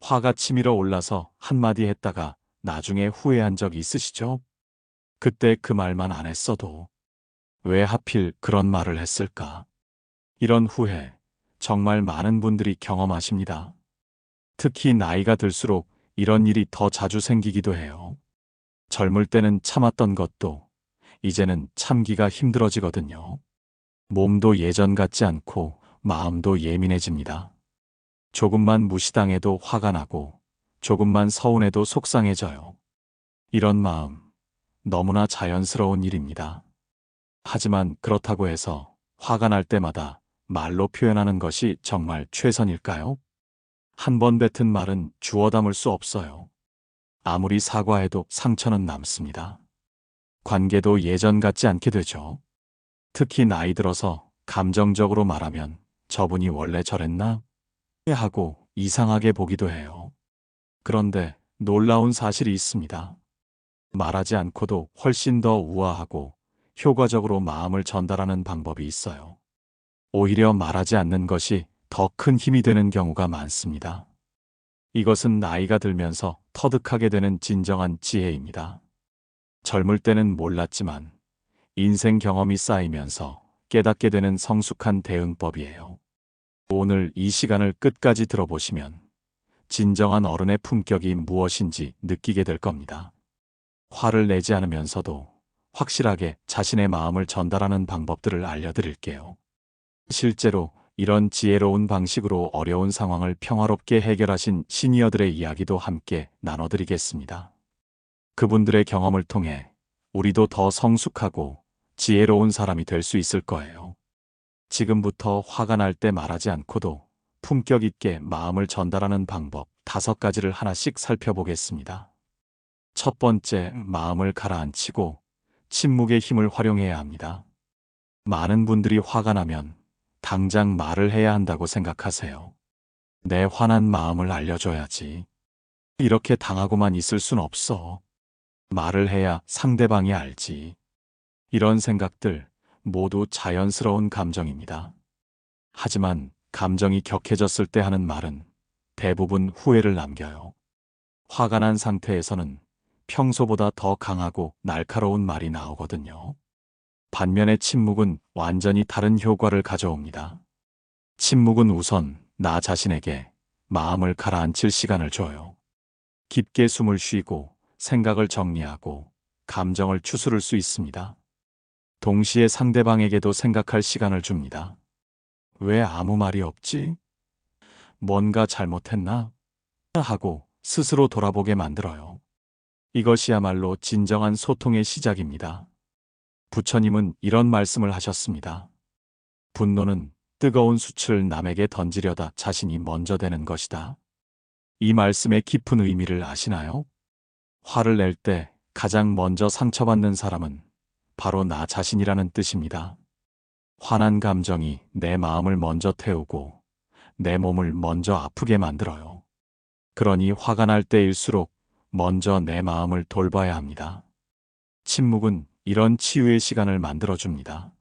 화가 치밀어 올라서 한마디 했다가 나중에 후회한 적 있으시죠? 그때 그 말만 안 했어도 왜 하필 그런 말을 했을까? 이런 후회, 정말 많은 분들이 경험하십니다. 특히 나이가 들수록 이런 일이 더 자주 생기기도 해요. 젊을 때는 참았던 것도 이제는 참기가 힘들어지거든요. 몸도 예전 같지 않고 마음도 예민해집니다. 조금만 무시당해도 화가 나고 조금만 서운해도 속상해져요. 이런 마음, 너무나 자연스러운 일입니다. 하지만 그렇다고 해서 화가 날 때마다 말로 표현하는 것이 정말 최선일까요? 한 번 뱉은 말은 주워 담을 수 없어요. 아무리 사과해도 상처는 남습니다. 관계도 예전 같지 않게 되죠. 특히 나이 들어서 감정적으로 말하면 저분이 원래 저랬나? 하고 이상하게 보기도 해요. 그런데 놀라운 사실이 있습니다. 말하지 않고도 훨씬 더 우아하고 효과적으로 마음을 전달하는 방법이 있어요. 오히려 말하지 않는 것이 더 큰 힘이 되는 경우가 많습니다. 이것은 나이가 들면서 터득하게 되는 진정한 지혜입니다. 젊을 때는 몰랐지만 인생 경험이 쌓이면서 깨닫게 되는 성숙한 대응법이에요. 오늘 이 시간을 끝까지 들어보시면 진정한 어른의 품격이 무엇인지 느끼게 될 겁니다. 화를 내지 않으면서도 확실하게 자신의 마음을 전달하는 방법들을 알려드릴게요. 실제로 이런 지혜로운 방식으로 어려운 상황을 평화롭게 해결하신 시니어들의 이야기도 함께 나눠드리겠습니다. 그분들의 경험을 통해 우리도 더 성숙하고 지혜로운 사람이 될 수 있을 거예요. 지금부터 화가 날 때 말하지 않고도 품격 있게 마음을 전달하는 방법 5가지를 하나씩 살펴보겠습니다. 첫 번째, 마음을 가라앉히고 침묵의 힘을 활용해야 합니다. 많은 분들이 화가 나면 당장 말을 해야 한다고 생각하세요. 내 화난 마음을 알려줘야지. 이렇게 당하고만 있을 순 없어. 말을 해야 상대방이 알지. 이런 생각들 모두 자연스러운 감정입니다. 하지만 감정이 격해졌을 때 하는 말은 대부분 후회를 남겨요. 화가 난 상태에서는 평소보다 더 강하고 날카로운 말이 나오거든요. 반면에 침묵은 완전히 다른 효과를 가져옵니다. 침묵은 우선 나 자신에게 마음을 가라앉힐 시간을 줘요. 깊게 숨을 쉬고 생각을 정리하고 감정을 추스를 수 있습니다. 동시에 상대방에게도 생각할 시간을 줍니다. 왜 아무 말이 없지? 뭔가 잘못했나? 하고 스스로 돌아보게 만들어요. 이것이야말로 진정한 소통의 시작입니다. 부처님은 이런 말씀을 하셨습니다. 분노는 뜨거운 숯을 남에게 던지려다 자신이 먼저 되는 것이다. 이 말씀의 깊은 의미를 아시나요? 화를 낼 때 가장 먼저 상처받는 사람은 바로 나 자신이라는 뜻입니다. 화난 감정이 내 마음을 먼저 태우고 내 몸을 먼저 아프게 만들어요. 그러니 화가 날 때일수록 먼저 내 마음을 돌봐야 합니다. 침묵은 이런 치유의 시간을 만들어줍니다.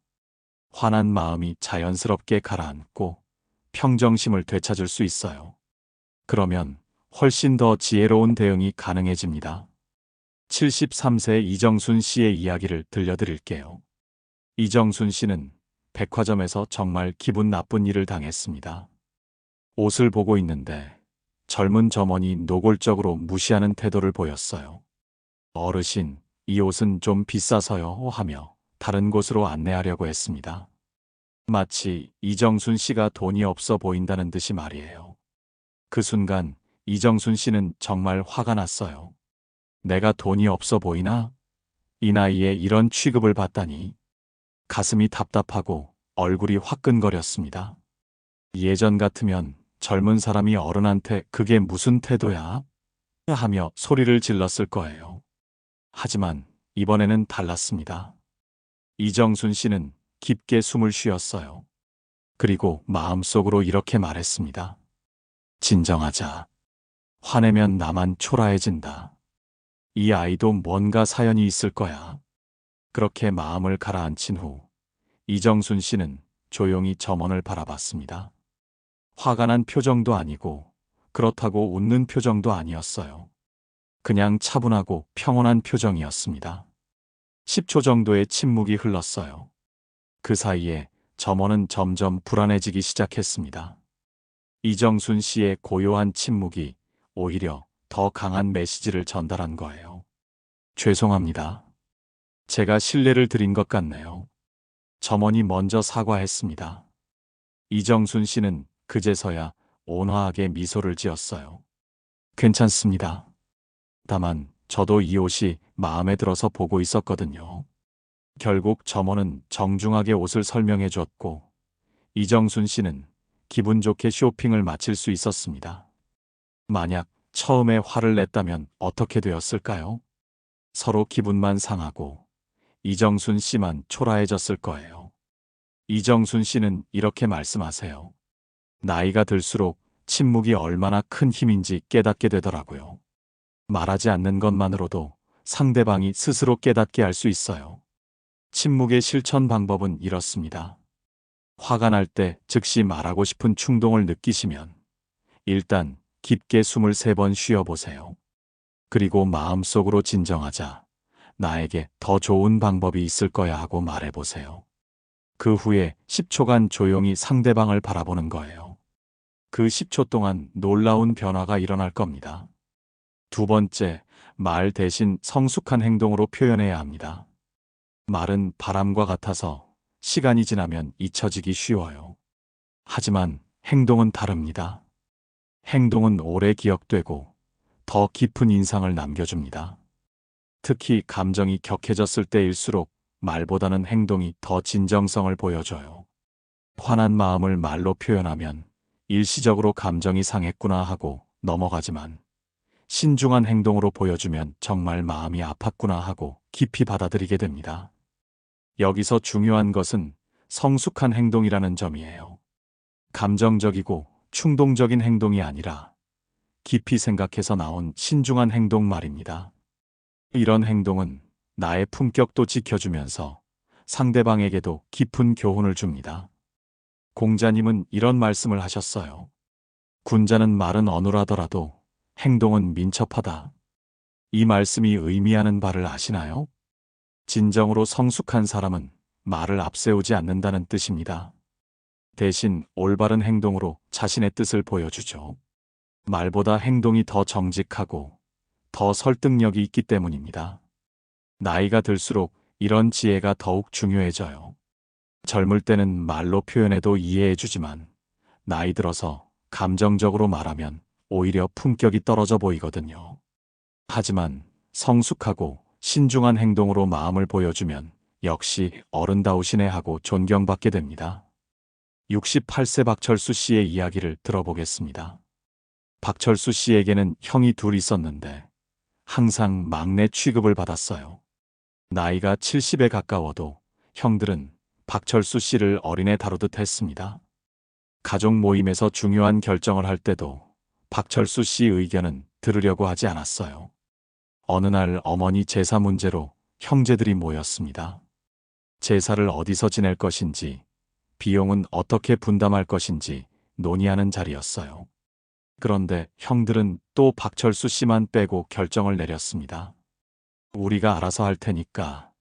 화난 마음이 자연스럽게 가라앉고 평정심을 되찾을 수 있어요. 그러면 훨씬 더 지혜로운 대응이 가능해집니다. 73세 이정순 씨의 이야기를 들려드릴게요. 이정순 씨는 백화점에서 정말 기분 나쁜 일을 당했습니다. 옷을 보고 있는데 젊은 점원이 노골적으로 무시하는 태도를 보였어요. 어르신, 이 옷은 좀 비싸서요 하며 다른 곳으로 안내하려고 했습니다. 마치 이정순 씨가 돈이 없어 보인다는 듯이 말이에요. 그 순간 이정순 씨는 정말 화가 났어요. 내가 돈이 없어 보이나? 이 나이에 이런 취급을 받다니. 가슴이 답답하고 얼굴이 화끈거렸습니다. 예전 같으면 젊은 사람이 어른한테 그게 무슨 태도야? 하며 소리를 질렀을 거예요. 하지만 이번에는 달랐습니다. 이정순 씨는 깊게 숨을 쉬었어요. 그리고 마음속으로 이렇게 말했습니다. 진정하자. 화내면 나만 초라해진다. 이 아이도 뭔가 사연이 있을 거야. 그렇게 마음을 가라앉힌 후 이정순 씨는 조용히 점원을 바라봤습니다. 화가 난 표정도 아니고 그렇다고 웃는 표정도 아니었어요. 그냥 차분하고 평온한 표정이었습니다. 10초 정도의 침묵이 흘렀어요. 그 사이에 점원은 점점 불안해지기 시작했습니다. 이정순 씨의 고요한 침묵이 오히려 더 강한 메시지를 전달한 거예요. 죄송합니다. 제가 신뢰를 드린 것 같네요. 점원이 먼저 사과했습니다. 이정순 씨는 그제서야 온화하게 미소를 지었어요. 괜찮습니다. 다만 저도 이 옷이 마음에 들어서 보고 있었거든요. 결국 점원은 정중하게 옷을 설명해 줬고 이정순 씨는 기분 좋게 쇼핑을 마칠 수 있었습니다. 만약 처음에 화를 냈다면 어떻게 되었을까요? 서로 기분만 상하고 이정순 씨만 초라해졌을 거예요. 이정순 씨는 이렇게 말씀하세요. 나이가 들수록 침묵이 얼마나 큰 힘인지 깨닫게 되더라고요. 말하지 않는 것만으로도 상대방이 스스로 깨닫게 할 수 있어요. 침묵의 실천 방법은 이렇습니다. 화가 날 때 즉시 말하고 싶은 충동을 느끼시면 일단 깊게 숨을 3번 쉬어보세요. 그리고 마음속으로 진정하자. 나에게 더 좋은 방법이 있을 거야 하고 말해보세요. 그 후에 10초간 조용히 상대방을 바라보는 거예요. 그 10초 동안 놀라운 변화가 일어날 겁니다. 두 번째, 말 대신 성숙한 행동으로 표현해야 합니다. 말은 바람과 같아서 시간이 지나면 잊혀지기 쉬워요. 하지만 행동은 다릅니다. 행동은 오래 기억되고 더 깊은 인상을 남겨줍니다. 특히 감정이 격해졌을 때일수록 말보다는 행동이 더 진정성을 보여줘요. 화난 마음을 말로 표현하면 일시적으로 감정이 상했구나 하고 넘어가지만 신중한 행동으로 보여주면 정말 마음이 아팠구나 하고 깊이 받아들이게 됩니다. 여기서 중요한 것은 성숙한 행동이라는 점이에요. 감정적이고 충동적인 행동이 아니라 깊이 생각해서 나온 신중한 행동 말입니다. 이런 행동은 나의 품격도 지켜주면서 상대방에게도 깊은 교훈을 줍니다. 공자님은 이런 말씀을 하셨어요. 군자는 말은 어눌하더라도 행동은 민첩하다. 이 말씀이 의미하는 바를 아시나요? 진정으로 성숙한 사람은 말을 앞세우지 않는다는 뜻입니다. 대신 올바른 행동으로 자신의 뜻을 보여주죠. 말보다 행동이 더 정직하고 더 설득력이 있기 때문입니다. 나이가 들수록 이런 지혜가 더욱 중요해져요. 젊을 때는 말로 표현해도 이해해주지만 나이 들어서 감정적으로 말하면 오히려 품격이 떨어져 보이거든요. 하지만 성숙하고 신중한 행동으로 마음을 보여주면 역시 어른다우시네 하고 존경받게 됩니다. 68세 박철수 씨의 이야기를 들어보겠습니다. 박철수 씨에게는 형이 둘 있었는데 항상 막내 취급을 받았어요. 나이가 70에 가까워도 형들은 박철수 씨를 어린애 다루듯 했습니다. 가족 모임에서 중요한 결정을 할 때도 박철수 씨 의견은 들으려고 하지 않았어요. 어느 날 어머니 제사 문제로 형제들이 모였습니다. 제사를 어디서 지낼 것인지, 비용은 어떻게 분담할 것인지 논의하는 자리였어요. 그런데 형들은 또 박철수 씨만 빼고 결정을 내렸습니다. 우리가 알아서 할 테니까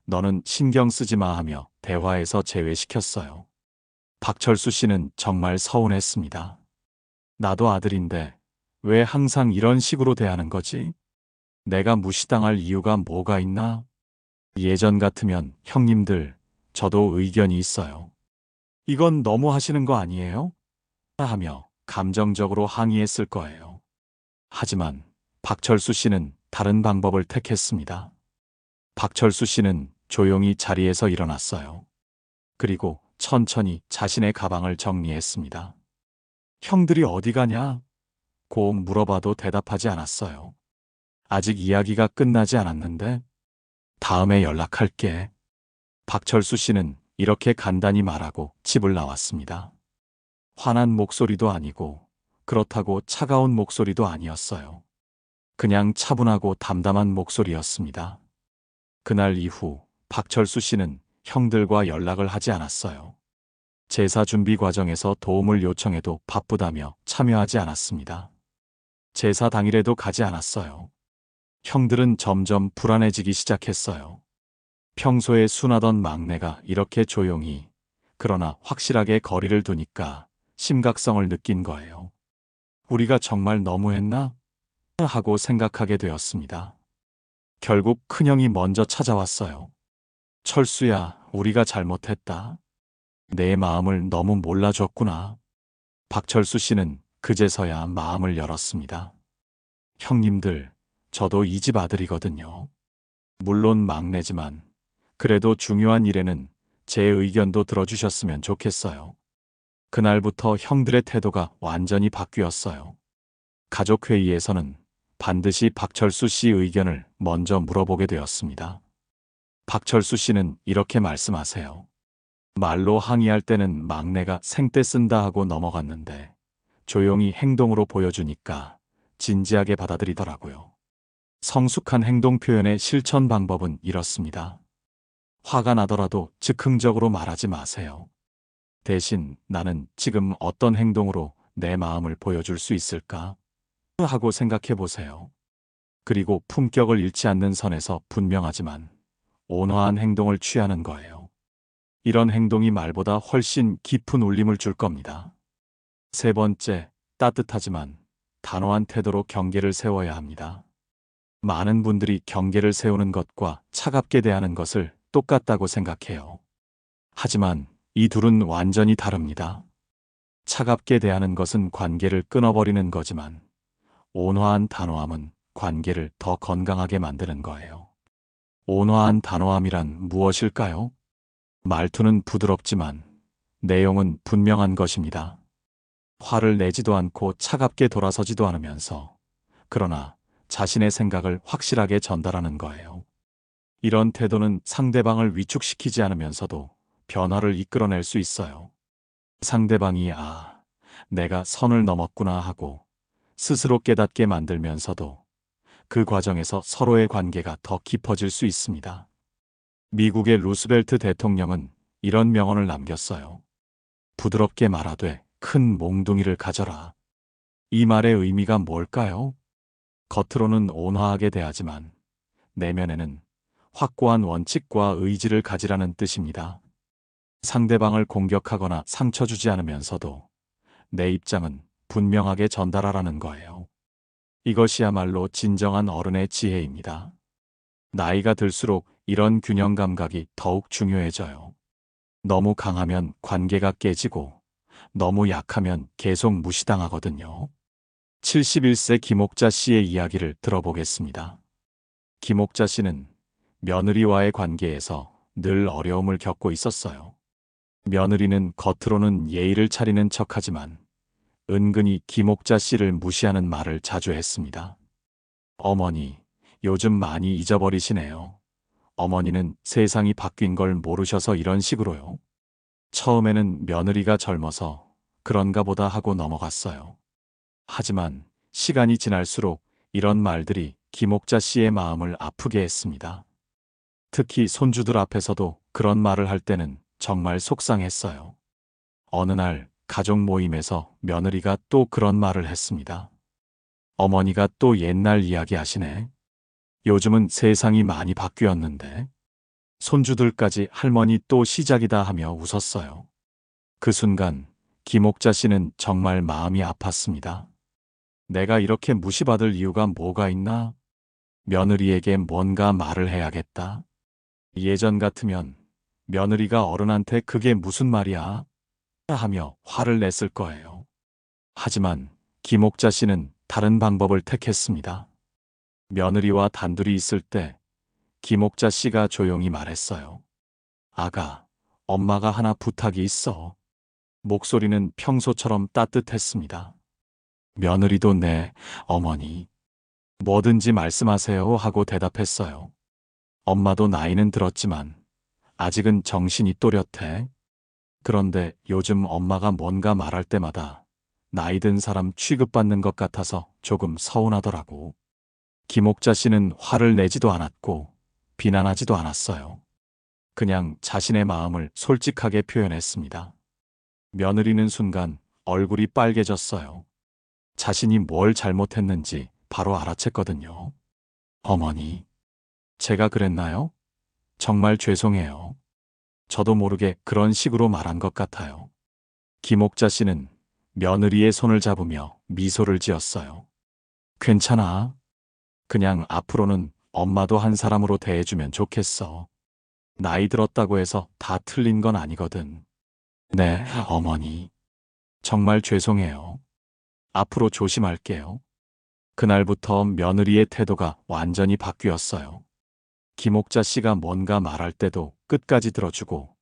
너는 신경 쓰지 마 하며 대화에서 제외시켰어요. 박철수 씨는 정말 서운했습니다. 나도 아들인데 왜 항상 이런 식으로 대하는 거지? 내가 무시당할 이유가 뭐가 있나? 예전 같으면 형님들, 저도 의견이 있어요. 이건 너무 하시는 거 아니에요? 하며 감정적으로 항의했을 거예요. 하지만 박철수 씨는 다른 방법을 택했습니다. 박철수 씨는 조용히 자리에서 일어났어요. 그리고 천천히 자신의 가방을 정리했습니다. 형들이 어디 가냐? 고 물어봐도 대답하지 않았어요. 아직 이야기가 끝나지 않았는데 다음에 연락할게. 박철수 씨는 이렇게 간단히 말하고 집을 나왔습니다. 화난 목소리도 아니고 그렇다고 차가운 목소리도 아니었어요. 그냥 차분하고 담담한 목소리였습니다. 그날 이후 박철수 씨는 형들과 연락을 하지 않았어요. 제사 준비 과정에서 도움을 요청해도 바쁘다며 참여하지 않았습니다. 제사 당일에도 가지 않았어요. 형들은 점점 불안해지기 시작했어요. 평소에 순하던 막내가 이렇게 조용히, 그러나 확실하게 거리를 두니까 심각성을 느낀 거예요. 우리가 정말 너무했나? 하고 생각하게 되었습니다. 결국 큰형이 먼저 찾아왔어요. 철수야, 우리가 잘못했다. 내 마음을 너무 몰라줬구나. 박철수 씨는 그제서야 마음을 열었습니다. 형님들, 저도 이 집 아들이거든요. 물론 막내지만 그래도 중요한 일에는 제 의견도 들어주셨으면 좋겠어요. 그날부터 형들의 태도가 완전히 바뀌었어요. 가족회의에서는 반드시 박철수 씨 의견을 먼저 물어보게 되었습니다. 박철수 씨는 이렇게 말씀하세요. 말로 항의할 때는 막내가 생떼 쓴다 하고 넘어갔는데 조용히 행동으로 보여주니까 진지하게 받아들이더라고요. 성숙한 행동 표현의 실천 방법은 이렇습니다. 화가 나더라도 즉흥적으로 말하지 마세요. 대신 나는 지금 어떤 행동으로 내 마음을 보여줄 수 있을까? 하고 생각해 보세요. 그리고 품격을 잃지 않는 선에서 분명하지만 온화한 행동을 취하는 거예요. 이런 행동이 말보다 훨씬 깊은 울림을 줄 겁니다. 세 번째, 따뜻하지만 단호한 태도로 경계를 세워야 합니다. 많은 분들이 경계를 세우는 것과 차갑게 대하는 것을 똑같다고 생각해요. 하지만 이 둘은 완전히 다릅니다. 차갑게 대하는 것은 관계를 끊어버리는 거지만 온화한 단호함은 관계를 더 건강하게 만드는 거예요. 온화한 단호함이란 무엇일까요? 말투는 부드럽지만 내용은 분명한 것입니다. 화를 내지도 않고 차갑게 돌아서지도 않으면서 그러나 자신의 생각을 확실하게 전달하는 거예요. 이런 태도는 상대방을 위축시키지 않으면서도 변화를 이끌어낼 수 있어요. 상대방이 내가 선을 넘었구나 하고 스스로 깨닫게 만들면서도 그 과정에서 서로의 관계가 더 깊어질 수 있습니다. 미국의 루스벨트 대통령은 이런 명언을 남겼어요. 부드럽게 말하되 큰 몽둥이를 가져라. 이 말의 의미가 뭘까요? 겉으로는 온화하게 대하지만 내면에는 확고한 원칙과 의지를 가지라는 뜻입니다. 상대방을 공격하거나 상처 주지 않으면서도 내 입장은 분명하게 전달하라는 거예요. 이것이야말로 진정한 어른의 지혜입니다. 나이가 들수록 이런 균형 감각이 더욱 중요해져요. 너무 강하면 관계가 깨지고 너무 약하면 계속 무시당하거든요. 71세 김옥자 씨의 이야기를 들어보겠습니다. 김옥자 씨는 며느리와의 관계에서 늘 어려움을 겪고 있었어요. 며느리는 겉으로는 예의를 차리는 척하지만 은근히 김옥자 씨를 무시하는 말을 자주 했습니다. 어머니, 요즘 많이 잊어버리시네요. 어머니는 세상이 바뀐 걸 모르셔서 이런 식으로요. 처음에는 며느리가 젊어서 그런가 보다 하고 넘어갔어요. 하지만 시간이 지날수록 이런 말들이 김옥자 씨의 마음을 아프게 했습니다. 특히 손주들 앞에서도 그런 말을 할 때는 정말 속상했어요. 어느 날 가족 모임에서 며느리가 또 그런 말을 했습니다. 어머니가 또 옛날 이야기 하시네. 요즘은 세상이 많이 바뀌었는데. 손주들까지 할머니 또 시작이다 하며 웃었어요. 그 순간 김옥자 씨는 정말 마음이 아팠습니다. 내가 이렇게 무시받을 이유가 뭐가 있나? 며느리에게 뭔가 말을 해야겠다. 예전 같으면 며느리가 어른한테 그게 무슨 말이야? 하며 화를 냈을 거예요. 하지만 김옥자 씨는 다른 방법을 택했습니다. 며느리와 단둘이 있을 때 김옥자 씨가 조용히 말했어요. 아가, 엄마가 하나 부탁이 있어. 목소리는 평소처럼 따뜻했습니다. 며느리도 네, 어머니. 뭐든지 말씀하세요 하고 대답했어요. 엄마도 나이는 들었지만 아직은 정신이 또렷해. 그런데 요즘 엄마가 뭔가 말할 때마다 나이 든 사람 취급받는 것 같아서 조금 서운하더라고. 김옥자 씨는 화를 내지도 않았고 비난하지도 않았어요. 그냥 자신의 마음을 솔직하게 표현했습니다. 며느리는 순간 얼굴이 빨개졌어요. 자신이 뭘 잘못했는지 바로 알아챘거든요. 어머니, 제가 그랬나요? 정말 죄송해요. 저도 모르게 그런 식으로 말한 것 같아요. 김옥자 씨는 며느리의 손을 잡으며 미소를 지었어요. 괜찮아. 그냥 앞으로는 엄마도 한 사람으로 대해주면 좋겠어. 나이 들었다고 해서 다 틀린 건 아니거든. 네, 어머니. 정말 죄송해요. 앞으로 조심할게요. 그날부터 며느리의 태도가 완전히 바뀌었어요. 김옥자 씨가 뭔가 말할 때도 끝까지 들어주고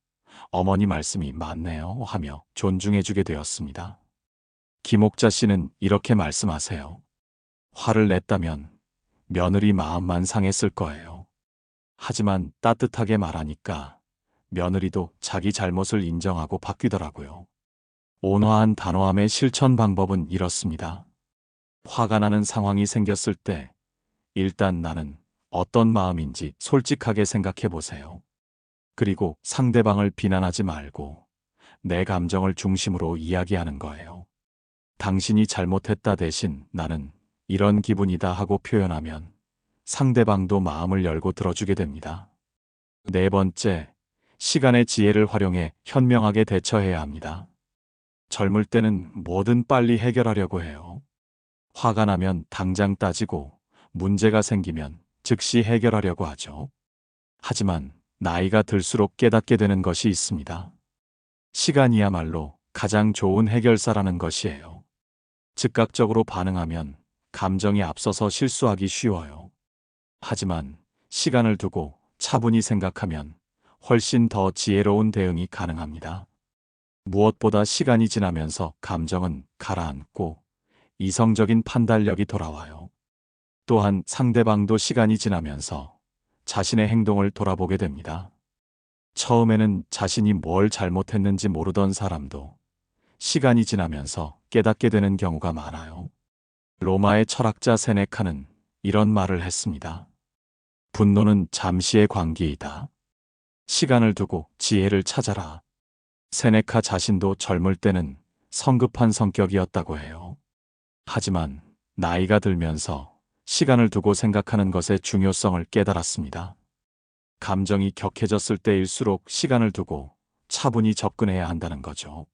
어머니 말씀이 맞네요 하며 존중해주게 되었습니다. 김옥자 씨는 이렇게 말씀하세요. 화를 냈다면 며느리 마음만 상했을 거예요. 하지만 따뜻하게 말하니까 며느리도 자기 잘못을 인정하고 바뀌더라고요. 온화한 단호함의 실천 방법은 이렇습니다. 화가 나는 상황이 생겼을 때 일단 나는 어떤 마음인지 솔직하게 생각해 보세요. 그리고 상대방을 비난하지 말고 내 감정을 중심으로 이야기하는 거예요. 당신이 잘못했다 대신 나는 이런 기분이다 하고 표현하면 상대방도 마음을 열고 들어주게 됩니다. 네 번째, 시간의 지혜를 활용해 현명하게 대처해야 합니다. 젊을 때는 뭐든 빨리 해결하려고 해요. 화가 나면 당장 따지고 문제가 생기면 즉시 해결하려고 하죠. 하지만 나이가 들수록 깨닫게 되는 것이 있습니다. 시간이야말로 가장 좋은 해결사라는 것이에요. 즉각적으로 반응하면 감정이 앞서서 실수하기 쉬워요. 하지만 시간을 두고 차분히 생각하면 훨씬 더 지혜로운 대응이 가능합니다. 무엇보다 시간이 지나면서 감정은 가라앉고 이성적인 판단력이 돌아와요. 또한 상대방도 시간이 지나면서 자신의 행동을 돌아보게 됩니다. 처음에는 자신이 뭘 잘못했는지 모르던 사람도 시간이 지나면서 깨닫게 되는 경우가 많아요. 로마의 철학자 세네카는 이런 말을 했습니다. 분노는 잠시의 광기이다. 시간을 두고 지혜를 찾아라. 세네카 자신도 젊을 때는 성급한 성격이었다고 해요. 하지만 나이가 들면서 시간을 두고 생각하는 것의 중요성을 깨달았습니다. 감정이 격해졌을 때일수록 시간을 두고 차분히 접근해야 한다는 거죠.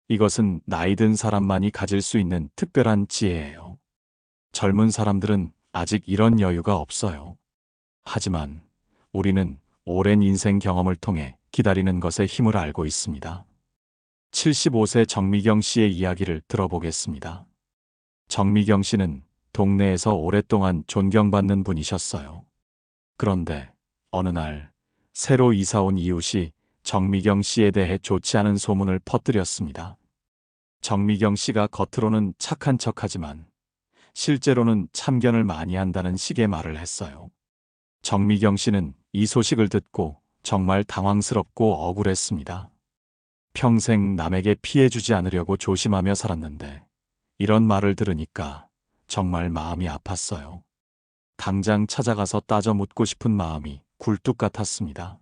이것은 나이 든 사람만이 가질 수 있는 특별한 지혜예요. 젊은 사람들은 아직 이런 여유가 없어요. 하지만 우리는 오랜 인생 경험을 통해 기다리는 것의 힘을 알고 있습니다. 75세 정미경 씨의 이야기를 들어보겠습니다. 정미경 씨는 동네에서 오랫동안 존경받는 분이셨어요. 그런데 어느 날 새로 이사 온 이웃이 정미경 씨에 대해 좋지 않은 소문을 퍼뜨렸습니다. 정미경 씨가 겉으로는 착한 척하지만 실제로는 참견을 많이 한다는 식의 말을 했어요. 정미경 씨는 이 소식을 듣고 정말 당황스럽고 억울했습니다. 평생 남에게 피해 주지 않으려고 조심하며 살았는데 이런 말을 들으니까 정말 마음이 아팠어요. 당장 찾아가서 따져 묻고 싶은 마음이 굴뚝 같았습니다.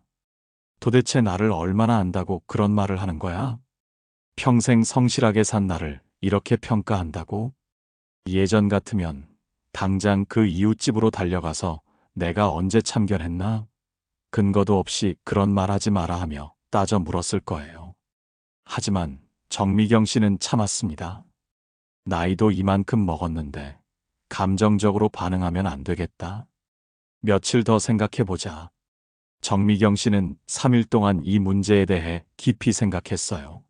도대체 나를 얼마나 안다고 그런 말을 하는 거야? 평생 성실하게 산 나를 이렇게 평가한다고? 예전 같으면 당장 그 이웃집으로 달려가서 내가 언제 참견했나? 근거도 없이 그런 말 하지 마라 하며 따져 물었을 거예요. 하지만 정미경 씨는 참았습니다. 나이도 이만큼 먹었는데 감정적으로 반응하면 안 되겠다. 며칠 더 생각해보자. 정미경 씨는 3일 동안 이 문제에 대해 깊이 생각했어요.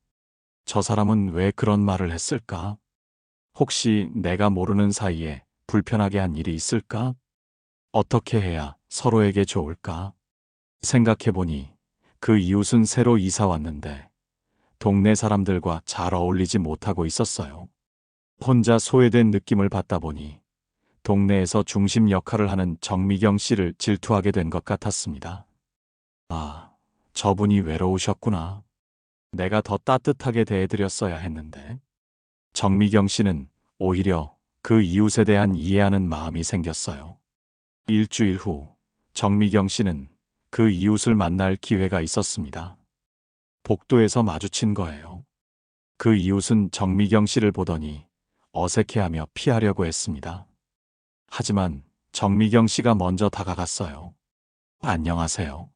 저 사람은 왜 그런 말을 했을까? 혹시 내가 모르는 사이에 불편하게 한 일이 있을까? 어떻게 해야 서로에게 좋을까? 생각해보니 그 이웃은 새로 이사 왔는데 동네 사람들과 잘 어울리지 못하고 있었어요. 혼자 소외된 느낌을 받다 보니 동네에서 중심 역할을 하는 정미경 씨를 질투하게 된 것 같았습니다. 아, 저분이 외로우셨구나. 내가 더 따뜻하게 대해드렸어야 했는데. 정미경 씨는 오히려 그 이웃에 대한 이해하는 마음이 생겼어요. 일주일 후 정미경 씨는 그 이웃을 만날 기회가 있었습니다. 복도에서 마주친 거예요. 그 이웃은 정미경 씨를 보더니 어색해하며 피하려고 했습니다. 하지만 정미경 씨가 먼저 다가갔어요. 안녕하세요.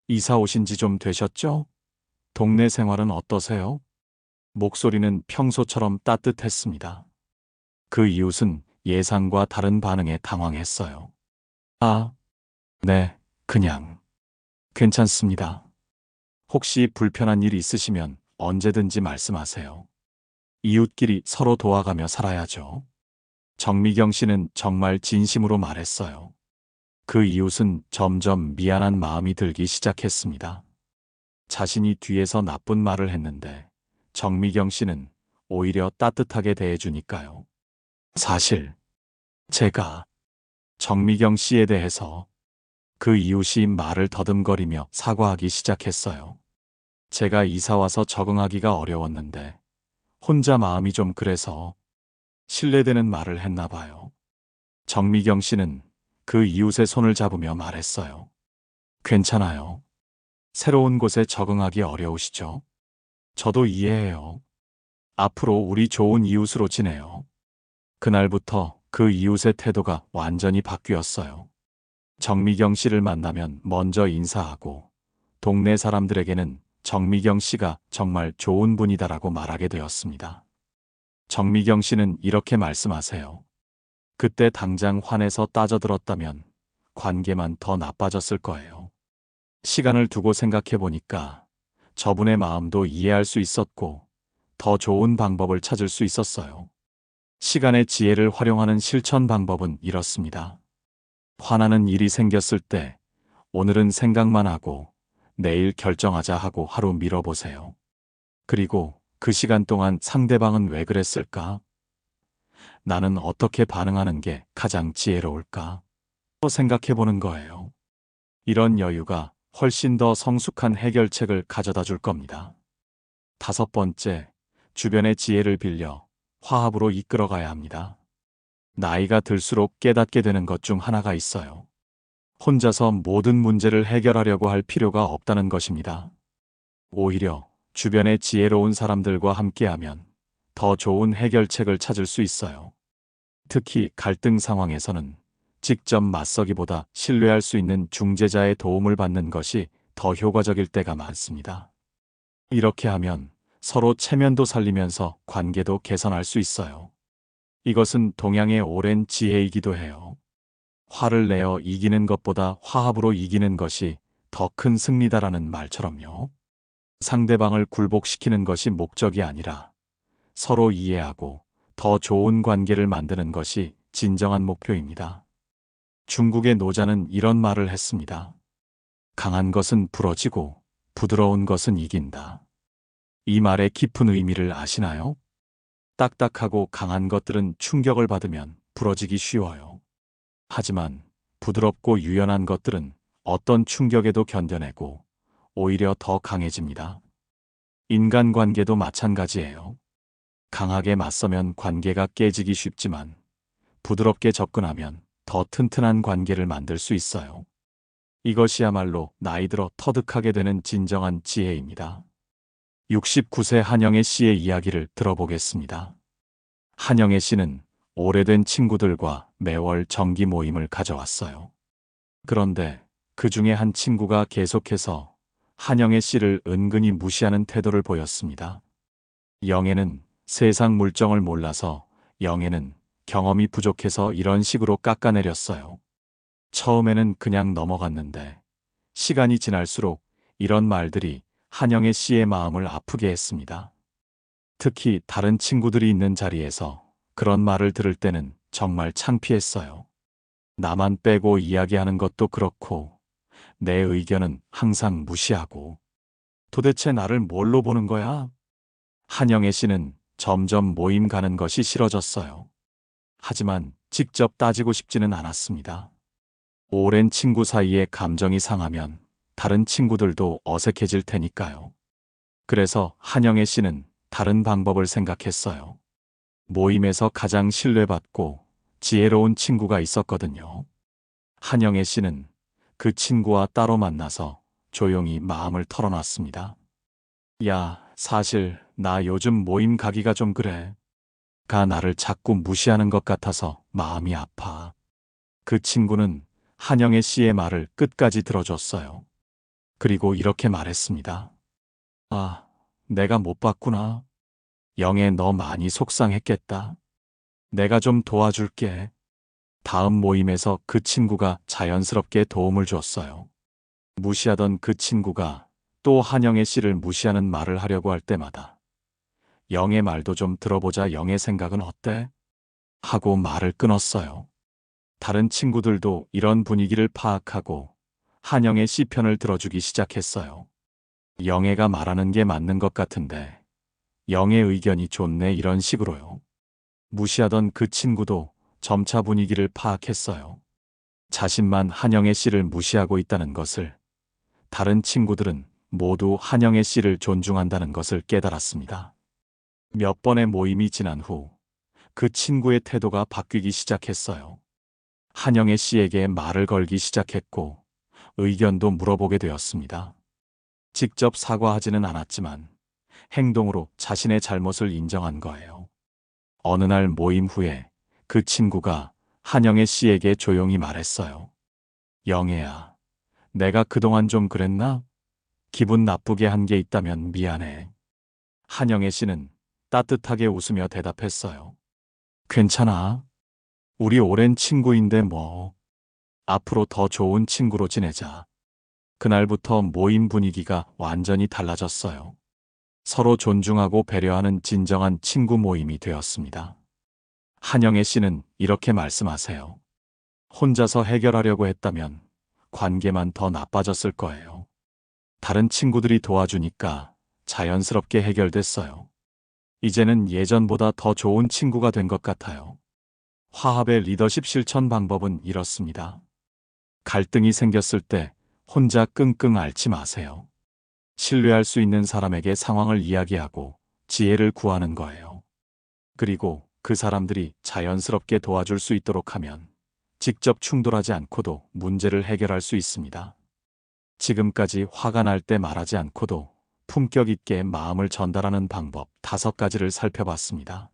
이사 오신 지 좀 되셨죠? 동네 생활은 어떠세요? 목소리는 평소처럼 따뜻했습니다. 그 이웃은 예상과 다른 반응에 당황했어요. 아, 네, 그냥. 괜찮습니다. 혹시 불편한 일 있으시면 언제든지 말씀하세요. 이웃끼리 서로 도와가며 살아야죠. 정미경 씨는 정말 진심으로 말했어요. 그 이웃은 점점 미안한 마음이 들기 시작했습니다. 자신이 뒤에서 나쁜 말을 했는데 정미경 씨는 오히려 따뜻하게 대해주니까요. 사실 제가 정미경 씨에 대해서 그 이웃이 말을 더듬거리며 사과하기 시작했어요. 제가 이사와서 적응하기가 어려웠는데 혼자 마음이 좀 그래서 신뢰되는 말을 했나 봐요. 정미경 씨는 그 이웃의 손을 잡으며 말했어요. 괜찮아요. 새로운 곳에 적응하기 어려우시죠? 저도 이해해요. 앞으로 우리 좋은 이웃으로 지내요. 그날부터 그 이웃의 태도가 완전히 바뀌었어요. 정미경 씨를 만나면 먼저 인사하고 동네 사람들에게는 정미경 씨가 정말 좋은 분이다라고 말하게 되었습니다. 정미경 씨는 이렇게 말씀하세요. 그때 당장 화내서 따져들었다면 관계만 더 나빠졌을 거예요. 시간을 두고 생각해 보니까 저분의 마음도 이해할 수 있었고 더 좋은 방법을 찾을 수 있었어요. 시간의 지혜를 활용하는 실천 방법은 이렇습니다. 화나는 일이 생겼을 때 오늘은 생각만 하고 내일 결정하자 하고 하루 미뤄보세요. 그리고 그 시간 동안 상대방은 왜 그랬을까? 나는 어떻게 반응하는 게 가장 지혜로울까? 또 생각해 보는 거예요. 이런 여유가 훨씬 더 성숙한 해결책을 가져다 줄 겁니다. 5번째, 주변의 지혜를 빌려 화합으로 이끌어가야 합니다. 나이가 들수록 깨닫게 되는 것 중 하나가 있어요. 혼자서 모든 문제를 해결하려고 할 필요가 없다는 것입니다. 오히려 주변의 지혜로운 사람들과 함께하면 더 좋은 해결책을 찾을 수 있어요. 특히 갈등 상황에서는 직접 맞서기보다 신뢰할 수 있는 중재자의 도움을 받는 것이 더 효과적일 때가 많습니다. 이렇게 하면 서로 체면도 살리면서 관계도 개선할 수 있어요. 이것은 동양의 오랜 지혜이기도 해요. 화를 내어 이기는 것보다 화합으로 이기는 것이 더 큰 승리다라는 말처럼요. 상대방을 굴복시키는 것이 목적이 아니라 서로 이해하고 더 좋은 관계를 만드는 것이 진정한 목표입니다. 중국의 노자는 이런 말을 했습니다. 강한 것은 부러지고 부드러운 것은 이긴다. 이 말의 깊은 의미를 아시나요? 딱딱하고 강한 것들은 충격을 받으면 부러지기 쉬워요. 하지만 부드럽고 유연한 것들은 어떤 충격에도 견뎌내고 오히려 더 강해집니다. 인간관계도 마찬가지예요. 강하게 맞서면 관계가 깨지기 쉽지만 부드럽게 접근하면 더 튼튼한 관계를 만들 수 있어요. 이것이야말로 나이 들어 터득하게 되는 진정한 지혜입니다. 69세 한영애 씨의 이야기를 들어보겠습니다. 한영애 씨는 오래된 친구들과 매월 정기 모임을 가져왔어요. 그런데 그 중에 한 친구가 계속해서 한영애 씨를 은근히 무시하는 태도를 보였습니다. 영애는 세상 물정을 몰라서 영애는 경험이 부족해서 이런 식으로 깎아내렸어요. 처음에는 그냥 넘어갔는데 시간이 지날수록 이런 말들이 한영애 씨의 마음을 아프게 했습니다. 특히 다른 친구들이 있는 자리에서 그런 말을 들을 때는 정말 창피했어요. 나만 빼고 이야기하는 것도 그렇고 내 의견은 항상 무시하고 도대체 나를 뭘로 보는 거야? 한영애 씨는 점점 모임 가는 것이 싫어졌어요. 하지만 직접 따지고 싶지는 않았습니다. 오랜 친구 사이에 감정이 상하면 다른 친구들도 어색해질 테니까요. 그래서 한영애 씨는 다른 방법을 생각했어요. 모임에서 가장 신뢰받고 지혜로운 친구가 있었거든요. 한영애 씨는 그 친구와 따로 만나서 조용히 마음을 털어놨습니다. 야, 사실 나 요즘 모임 가기가 좀 그래. 나를 자꾸 무시하는 것 같아서 마음이 아파. 그 친구는 한영애 씨의 말을 끝까지 들어줬어요. 그리고 이렇게 말했습니다. 아, 내가 못 봤구나. 영애 너 많이 속상했겠다. 내가 좀 도와줄게. 다음 모임에서 그 친구가 자연스럽게 도움을 줬어요. 무시하던 그 친구가 또 한영애 씨를 무시하는 말을 하려고 할 때마다 영애 말도 좀 들어보자. 영애 생각은 어때? 하고 말을 끊었어요. 다른 친구들도 이런 분위기를 파악하고 한영애 씨 편을 들어주기 시작했어요. 영애가 말하는 게 맞는 것 같은데 영애 의견이 좋네, 이런 식으로요. 무시하던 그 친구도 점차 분위기를 파악했어요. 자신만 한영애 씨를 무시하고 있다는 것을, 다른 친구들은 모두 한영애 씨를 존중한다는 것을 깨달았습니다. 몇 번의 모임이 지난 후 그 친구의 태도가 바뀌기 시작했어요. 한영애 씨에게 말을 걸기 시작했고 의견도 물어보게 되었습니다. 직접 사과하지는 않았지만 행동으로 자신의 잘못을 인정한 거예요. 어느 날 모임 후에 그 친구가 한영애 씨에게 조용히 말했어요. 영애야, 내가 그동안 좀 그랬나? 기분 나쁘게 한 게 있다면 미안해. 한영애 씨는 따뜻하게 웃으며 대답했어요. 괜찮아. 우리 오랜 친구인데 뭐. 앞으로 더 좋은 친구로 지내자. 그날부터 모임 분위기가 완전히 달라졌어요. 서로 존중하고 배려하는 진정한 친구 모임이 되었습니다. 한영애 씨는 이렇게 말씀하세요. 혼자서 해결하려고 했다면 관계만 더 나빠졌을 거예요. 다른 친구들이 도와주니까 자연스럽게 해결됐어요. 이제는 예전보다 더 좋은 친구가 된 것 같아요. 화합의 리더십 실천 방법은 이렇습니다. 갈등이 생겼을 때 혼자 끙끙 앓지 마세요. 신뢰할 수 있는 사람에게 상황을 이야기하고 지혜를 구하는 거예요. 그리고 그 사람들이 자연스럽게 도와줄 수 있도록 하면 직접 충돌하지 않고도 문제를 해결할 수 있습니다. 지금까지 화가 날 때 말하지 않고도 품격 있게 마음을 전달하는 방법 5가지를 살펴봤습니다.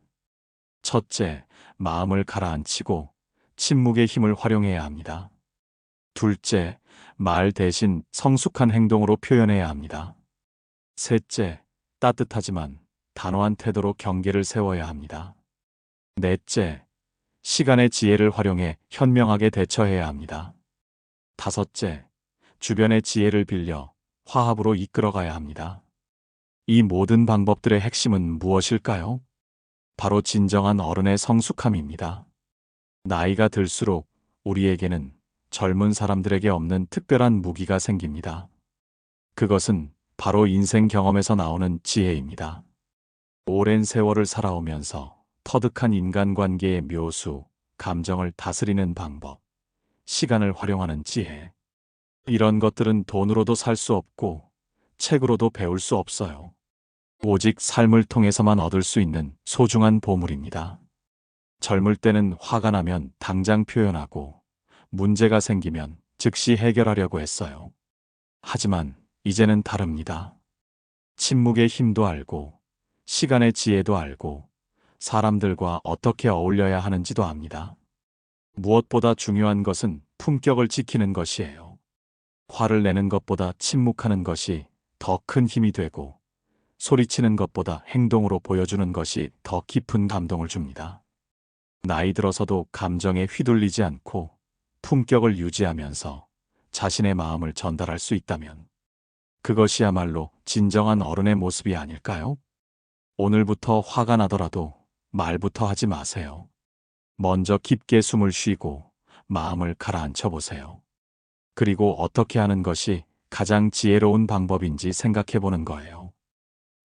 첫째, 마음을 가라앉히고 침묵의 힘을 활용해야 합니다. 둘째, 말 대신 성숙한 행동으로 표현해야 합니다. 셋째, 따뜻하지만 단호한 태도로 경계를 세워야 합니다. 넷째, 시간의 지혜를 활용해 현명하게 대처해야 합니다. 다섯째, 주변의 지혜를 빌려 화합으로 이끌어가야 합니다. 이 모든 방법들의 핵심은 무엇일까요? 바로 진정한 어른의 성숙함입니다. 나이가 들수록 우리에게는 젊은 사람들에게 없는 특별한 무기가 생깁니다. 그것은 바로 인생 경험에서 나오는 지혜입니다. 오랜 세월을 살아오면서 터득한 인간관계의 묘수, 감정을 다스리는 방법, 시간을 활용하는 지혜. 이런 것들은 돈으로도 살 수 없고 책으로도 배울 수 없어요. 오직 삶을 통해서만 얻을 수 있는 소중한 보물입니다. 젊을 때는 화가 나면 당장 표현하고 문제가 생기면 즉시 해결하려고 했어요. 하지만 이제는 다릅니다. 침묵의 힘도 알고 시간의 지혜도 알고 사람들과 어떻게 어울려야 하는지도 압니다. 무엇보다 중요한 것은 품격을 지키는 것이에요. 화를 내는 것보다 침묵하는 것이 더 큰 힘이 되고 소리치는 것보다 행동으로 보여주는 것이 더 깊은 감동을 줍니다. 나이 들어서도 감정에 휘둘리지 않고 품격을 유지하면서 자신의 마음을 전달할 수 있다면 그것이야말로 진정한 어른의 모습이 아닐까요? 오늘부터 화가 나더라도 말부터 하지 마세요. 먼저 깊게 숨을 쉬고 마음을 가라앉혀 보세요. 그리고 어떻게 하는 것이 가장 지혜로운 방법인지 생각해 보는 거예요.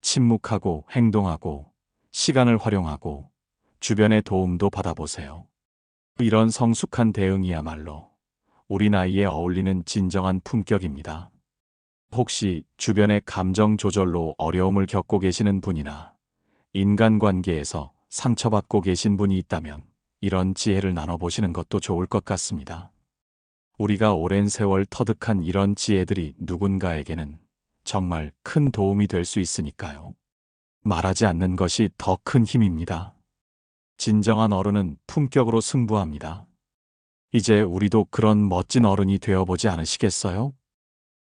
침묵하고 행동하고 시간을 활용하고 주변의 도움도 받아보세요. 이런 성숙한 대응이야말로 우리 나이에 어울리는 진정한 품격입니다. 혹시 주변의 감정 조절로 어려움을 겪고 계시는 분이나 인간관계에서 상처받고 계신 분이 있다면 이런 지혜를 나눠보시는 것도 좋을 것 같습니다. 우리가 오랜 세월 터득한 이런 지혜들이 누군가에게는 정말 큰 도움이 될 수 있으니까요. 말하지 않는 것이 더 큰 힘입니다. 진정한 어른은 품격으로 승부합니다. 이제 우리도 그런 멋진 어른이 되어보지 않으시겠어요?